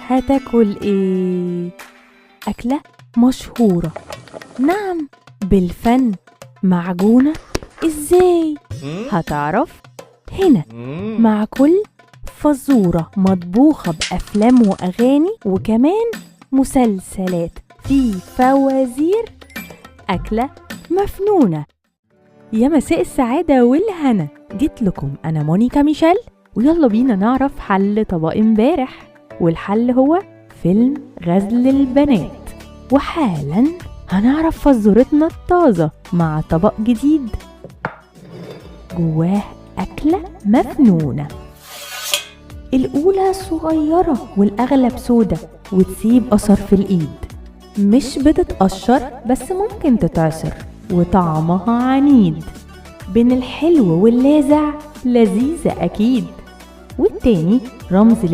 هتاكل ايه؟ أكلة مشهورة، نعم، بالفن. معجونة ازاي؟ هتعرف هنا مع كل فزورة مطبوخة بأفلام وأغاني وكمان مسلسلات في فوازير. أكلة مفنونة. يا مساء السعادة والهنا، جيت لكم أنا مونيكا ميشيل، ويلا بينا نعرف حل طبق امبارح. والحل هو فيلم غزل البنات. وحالا هنعرف فزورتنا الطازة مع طبق جديد جواه أكلة مفنونة. الأولى صغيرة والأغلب سودة وتسيب أثر في الإيد، مش بتتقشر بس ممكن تتعصر، وطعمها عنيد، بين الحلو واللاذع لذيذة أكيد. والتاني رمز